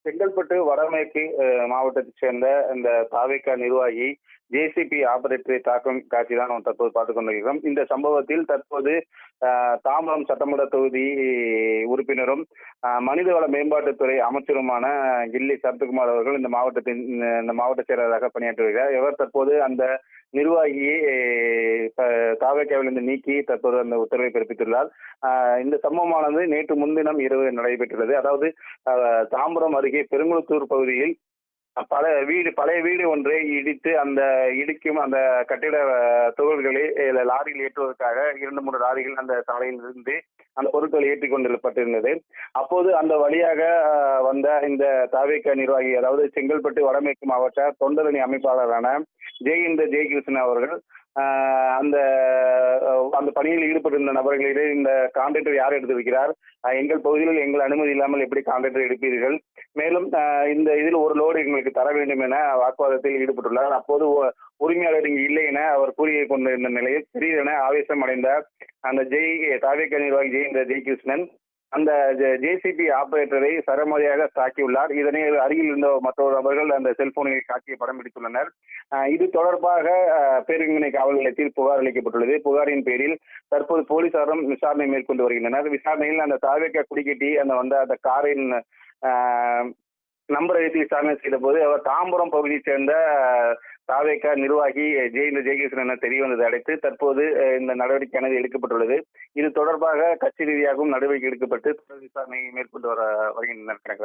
செங்கல்பட்டு வடமேற்கு மாவட்டத்தைச் சேர்ந்த இந்த தாவேகா நிர்வாகி ஜேசிபி ஆபரேட்டரை தாக்கும் காட்சி தான் நாம் தற்போது பார்த்துக் கொண்டிருக்கிறோம். இந்த சம்பவத்தில் தற்போது தாம்பரம் சட்டமன்ற தொகுதி உறுப்பினரும் மனிதவள மேம்பாட்டுத்துறை அமைச்சருமான கில்லி சரத்குமார் அவர்கள் இந்த மாவட்ட செயலராக பணியாற்றி வருகிறார். இவர் தற்போது அந்த நிர்வாகியை தாவேகாவிலிருந்து நீக்கி தற்போது அந்த உத்தரவை பிறப்பித்துள்ளார். இந்த சம்பவமானது நேற்று முன்தினம் இரவு நடைபெற்றுள்ளது. அதாவது தாம்பரம் அருகே பெருங்குளத்தூர் பகுதியில் பழைய வீடு ஒன்றை இடித்து இடிக்கும் அந்த கட்டிட துகள்களை லாரியில் ஏற்றுவதற்காக 2-3 லாரிகள் அந்த சாலையில் இருந்து அந்த பொருட்கள் ஏற்றிக் கொண்டிருப்பட்டிருந்தது. அப்போது அந்த வழியாக வந்த இந்த தாவேகா நிர்வாகி, அதாவது செங்கல்பட்டு வடமேற்கு மாவட்ட தொண்டரணி அமைப்பாளரான ஜெயகிருஷ்ணன் அவர்கள் அந்த அந்த பணியில் ஈடுபட்டிருந்த நபர்களிடையே இந்த கான்ட்ராக்டர் யார் எடுத்திருக்கிறார், எங்கள் பகுதியில் எங்கள் அனுமதி இல்லாமல் எப்படி கான்ட்ராக்டர் எடுப்பீர்கள், மேலும் இதில் ஒரு லோடு எங்களுக்கு தர வேண்டும் என வாக்குவாதத்தில் ஈடுபட்டுள்ளார். அப்போது உரிமையாளர் இங்கு இல்லை என அவர் கூறிய கொண்டிருந்த நிலையில் திடீரென ஆவேசம் அடைந்த அந்த தாவேகா நிர்வாகி ஜெயகிருஷ்ணன் அந்த ஜேசிபி ஆபரேட்டரை சரமாரியாக தாக்கியுள்ளார். இதனை அருகில் இருந்த மற்றொரு நபர்கள் அந்த செல்போனில் காட்சியை படம் பிடித்துள்ளனர். இது தொடர்பாக பேருங்கனை காவல் நிலையத்தில் புகார் அளிக்கப்பட்டுள்ளது. புகாரின் பேரில் தற்போது போலீசாரும் விசாரணை மேற்கொண்டு வருகின்றனர். விசாரணையில் அந்த தாவேகா குடிக்கட்டி அந்த காரின் நம்பர் வைத்து விசாரணை செய்த போது அவர் தாம்பரம் பகுதியைச் சேர்ந்த தாவேகா நிர்வாகி ஜெயகிருஷ்ணன் என தெரிய வந்ததை அடுத்து தற்போது இந்த நடவடிக்கையானது எடுக்கப்பட்டுள்ளது. இது தொடர்பாக கட்சி ரீதியாகவும் நடவடிக்கை எடுக்கப்பட்டு தொடர் விசாரணை மேற்கொண்டு வருகின்றனர்.